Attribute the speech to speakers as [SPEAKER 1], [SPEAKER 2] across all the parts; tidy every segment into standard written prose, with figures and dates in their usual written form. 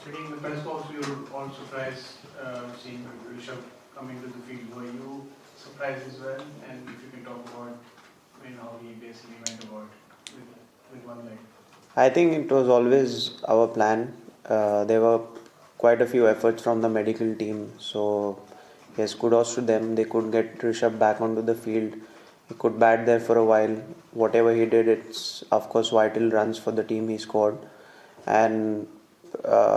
[SPEAKER 1] Reading the press box, we were all surprised seeing Rishabh coming to the field. Were you surprised as well? And if you can talk about how he basically went about with one leg.
[SPEAKER 2] I think it was always our plan. There were quite a few efforts from the medical team. So, yes, kudos to them. They could get Rishabh back onto the field. He could bat there for a while. Whatever he did, it's of course vital runs for the team he scored. And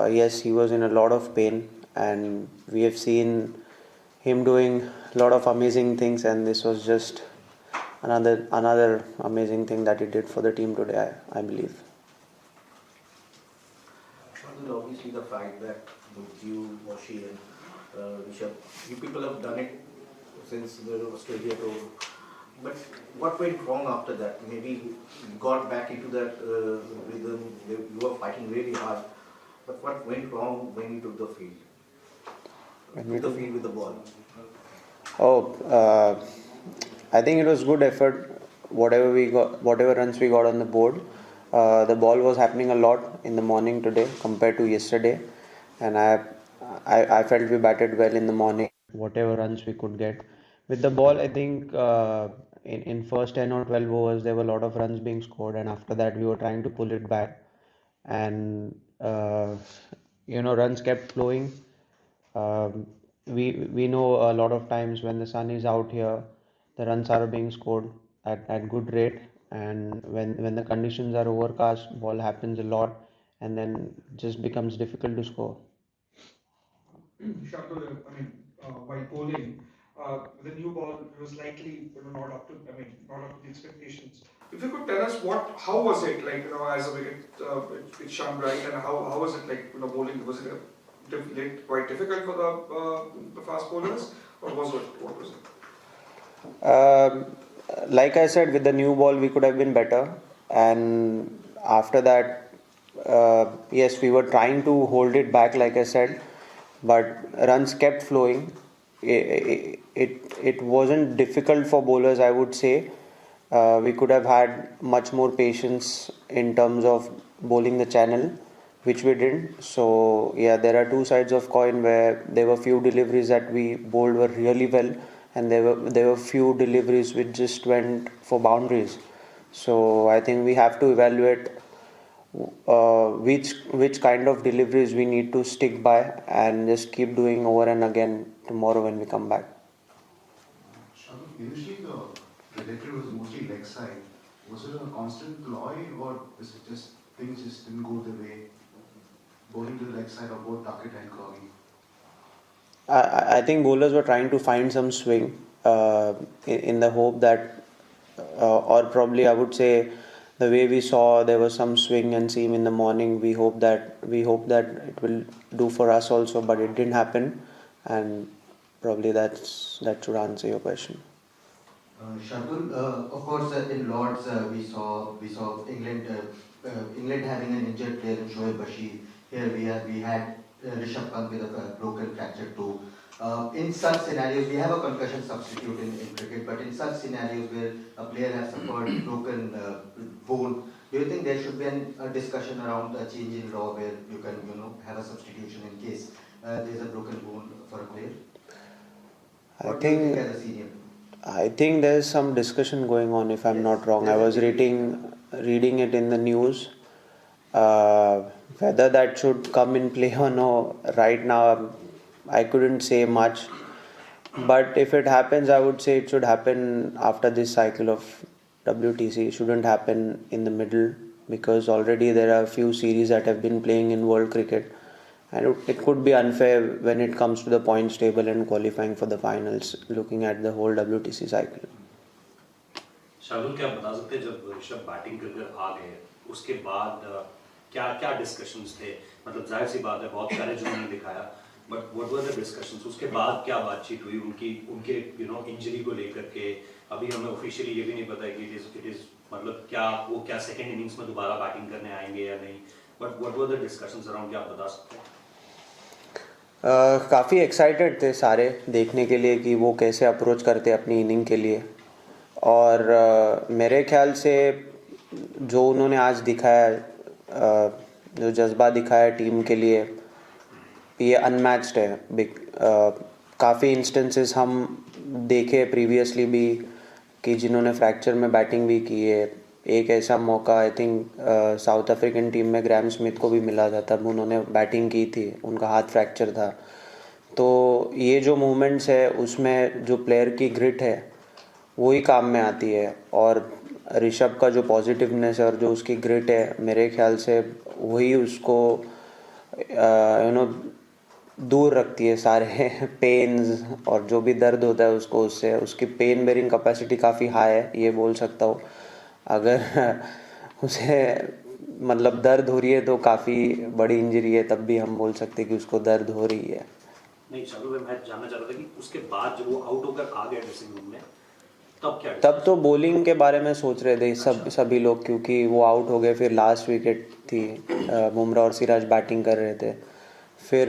[SPEAKER 2] yes, he was in a lot of pain. And we have seen him doing a lot of amazing things. And this was just another amazing thing that he did for the team today, I believe.
[SPEAKER 3] Obviously, the fact that both you, Moshi, and Rishabh, you people have done it since the Australia tour. But what went wrong after that? Maybe you got back into that rhythm. You were fighting really hard. But what went wrong when you took the field? With the ball.
[SPEAKER 2] I think it was good effort. Whatever runs we got on the board. The ball was happening a lot in the morning today compared to yesterday, and I felt we batted well in the morning. Whatever runs we could get with the ball, I think in first 10 or 12 overs there were a lot of runs being scored, and after that we were trying to pull it back, and runs kept flowing. Um, we know a lot of times when the sun is out here, the runs are being scored at good rate, and when the conditions are overcast, ball happens a lot, and then just becomes difficult to score.
[SPEAKER 4] Shardul, while bowling, the new ball was likely not up to, not up to the expectations. If you could tell us how was it like, as a wicket, it shone right, and how was it like, bowling? Was it quite difficult for the fast bowlers, or what was it?
[SPEAKER 2] Like I said, with the new ball, we could have been better, and after that, yes, we were trying to hold it back, like I said, but runs kept flowing. It wasn't difficult for bowlers, I would say. We could have had much more patience in terms of bowling the channel, which we didn't. So yeah, there are two sides of coin where there were few deliveries that we bowled were really well, and there were few deliveries which just went for boundaries. So I think we have to evaluate which kind of deliveries we need to stick by and just keep doing over and again tomorrow when we come back.
[SPEAKER 5] Initially the trajectory was mostly leg side. Was it a constant ploy, or is it just things just didn't go the way? Bowling to the leg side of both Duckett and Crowley?
[SPEAKER 2] I think bowlers were trying to find some swing in the hope that, or probably I would say, the way we saw there was some swing and seam in the morning. We hope that it will do for us also, but it didn't happen, and probably that should answer your question.
[SPEAKER 6] Shardul, of course, in Lords we saw England England having an injured player in Shoaib Bashir. Here we had Rishabh Pant with a broken fractured toe. In such scenarios, we have a concussion substitute in cricket, but in such scenarios where a player has suffered broken bone, do you think there should be a discussion around a change in law where you can have a substitution in case there is a broken bone for a player? What do you think as a senior?
[SPEAKER 2] I think there's some discussion going on, if I'm not wrong. I was reading it in the news. Whether that should come in play or no, right now I couldn't say much. But if it happens, I would say it should happen after this cycle of WTC. It shouldn't happen in the middle, because already there are a few series that have been playing in world cricket, and it could be unfair when it comes to the points table and qualifying for the finals, looking at the whole WTC cycle.
[SPEAKER 7] Shardul, क्या बता सकते हैं जब Rishabh batting कर आ गए उसके बाद क्या क्या डिस्कशंस थे? मतलब जाहिर सी बात है बहुत सारे जो उन्होंने दिखाया, but what were the discussions? उसके बाद क्या बातचीत हुई उनके इंजरी को लेकर के? अभी हमें ऑफिशियली ये भी नहीं पता है कि इट इज मतलब क्या सेकंड इनिंग्स में दोबारा बैटिंग करने आएंगे या नहीं, but what were the discussions around, क्या आप बता सकते हैं?
[SPEAKER 2] काफ़ी एक्साइटेड थे सारे देखने के लिए कि वो कैसे अप्रोच करते अपनी इनिंग के लिए, और मेरे ख्याल से जो उन्होंने आज दिखाया, जो जज्बा दिखाया टीम के लिए, ये अनमैच्ड है। काफ़ी इंस्टेंसेस हम देखे प्रीवियसली भी कि जिन्होंने फ्रैक्चर में बैटिंग भी की है। एक ऐसा मौका I think south African team में ग्राहम स्मिथ को भी मिला था, तब उन्होंने बैटिंग की थी, उनका हाथ फ्रैक्चर था। तो ये जो मूवमेंट्स है उसमें जो प्लेयर की ग्रिट है वही काम में आती है, और ऋषभ का जो पॉजिटिवनेस है और जो उसकी ग्रिट है, मेरे ख्याल से वही उसको दूर रखती है सारे पेन्स और जो भी दर्द होता है उसको, उससे उसकी पेन बेरिंग कैपेसिटी काफ़ी हाई है, ये बोल सकता हूँ। अगर उसे मतलब दर्द हो रही है तो काफ़ी बड़ी इंजरी है, तब भी हम बोल सकते हैं कि उसको दर्द हो रही है।
[SPEAKER 7] नहीं शार्दुल भाई, मैं जानना चाह रहा था कि उसके बाद जब वो आउट होकर आ गया ड्रेसिंग रूम में, तब क्या?
[SPEAKER 2] तब तो बॉलिंग के बारे में सोच रहे थे सभी लोग, क्योंकि वो आउट हो गए। फिर लास्ट विकेट थी, बुमराह और सिराज बैटिंग कर रहे थे, फिर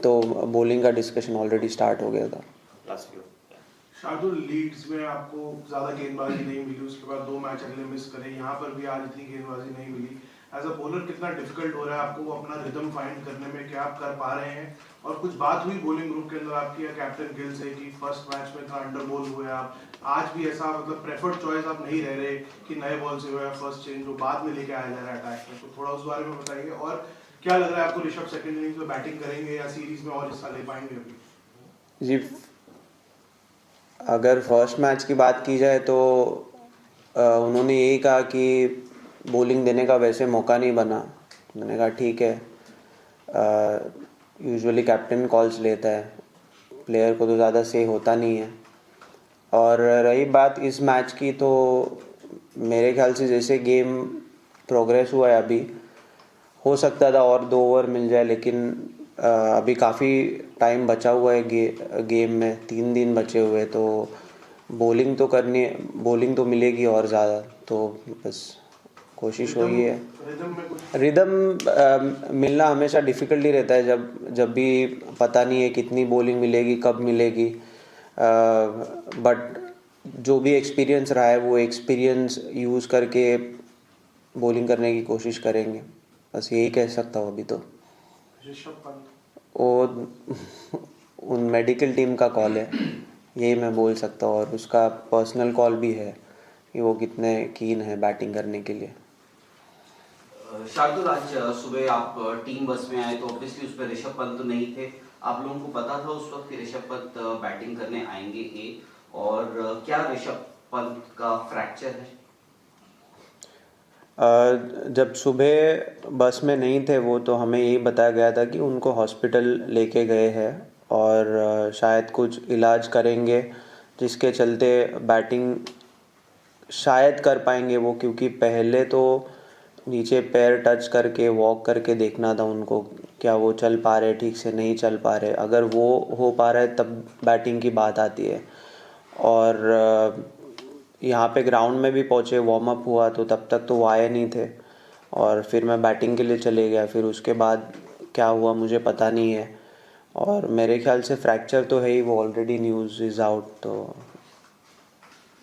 [SPEAKER 2] तो बॉलिंग का डिस्कशन ऑलरेडी स्टार्ट हो गया था।
[SPEAKER 7] लास्ट ईयर
[SPEAKER 1] शार्दुल, लीड्स में आपको ज़्यादा गेंदबाजी नहीं मिली, उसके बाद 2 मैच अगले मिस करे, यहाँ पर भी आज इतनी गेंदबाजी नहीं मिली। एज अ बॉलर कितना डिफिकल्ट हो रहा है आपको अपना रिदम फाइंड करने में, क्या आप कर पा रहे हैं? और कुछ बात हुई बॉलिंग ग्रुप के अंदर आपकी या कैप्टन गिल से कि फर्स्ट मैच में था अंडर बॉल हुए आप, आज भी ऐसा मतलब प्रेफर्ड चॉइस आप नहीं रह रहे कि नए बॉल से हुआ फर्स्ट चेंज जो बाद में लेके आया जा रहा है अटैक में, तो थोड़ा उस बारे में बताइए। और क्या लग रहा है आपको, ऋषभ सेकंड इनिंग्स में बैटिंग करेंगे या सीरीज में और हिस्सा ले पाएंगे अभी?
[SPEAKER 2] जी, अगर फर्स्ट मैच की बात की जाए तो उन्होंने यही कहा कि बॉलिंग देने का वैसे मौका नहीं बना। मैंने कहा ठीक है, यूजुअली कैप्टन कॉल्स लेता है, प्लेयर को तो ज़्यादा से होता नहीं है। और रही बात इस मैच की, तो मेरे ख्याल से जैसे गेम प्रोग्रेस हुआ है अभी, हो सकता था और 2 ओवर मिल जाए, लेकिन अभी काफ़ी टाइम बचा हुआ है गेम में, 3 दिन बचे हुए, तो बॉलिंग तो मिलेगी और ज़्यादा, तो बस कोशिश वही है। रिदम मिलना हमेशा डिफ़िकल्ट ही रहता है, जब भी पता नहीं है कितनी बॉलिंग मिलेगी, कब मिलेगी। बट जो भी एक्सपीरियंस रहा है वो एक्सपीरियंस यूज़ करके बॉलिंग करने की कोशिश करेंगे, बस यही कह सकता हूँ अभी तो।
[SPEAKER 1] ऋषभ पंत
[SPEAKER 2] वो उन मेडिकल टीम का कॉल है, यही मैं बोल सकता हूँ, और उसका पर्सनल कॉल भी है कि वो कितने कीन है बैटिंग करने के लिए।
[SPEAKER 8] शार्दुल, आज सुबह आप टीम बस में आए तो ऑब्वियसली उस पर ऋषभ पंत तो नहीं थे। आप लोगों को पता था उस वक्त कि ऋषभ पंत बैटिंग करने आएंगे और क्या ऋषभ पंत का फ्रैक्चर है?
[SPEAKER 2] जब सुबह बस में नहीं थे वो, तो हमें यही बताया गया था कि उनको हॉस्पिटल लेके गए हैं और शायद कुछ इलाज करेंगे, जिसके चलते बैटिंग शायद कर पाएंगे वो, क्योंकि पहले तो नीचे पैर टच करके वॉक करके देखना था उनको, क्या वो चल पा रहे, ठीक से नहीं चल पा रहे। अगर वो हो पा रहा है तब बैटिंग की बात आती है। और यहाँ पे ग्राउंड में भी पहुँचे, वार्म अप हुआ, तो तब तक तो वो आए नहीं थे, और फिर मैं बैटिंग के लिए चले गया। फिर उसके बाद क्या हुआ मुझे पता नहीं है, और मेरे ख्याल से फ्रैक्चर तो है ही, वो ऑलरेडी न्यूज़ इज़ आउट, तो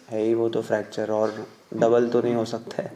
[SPEAKER 2] है ही वो तो फ्रैक्चर, और डबल तो नहीं हो सकता है।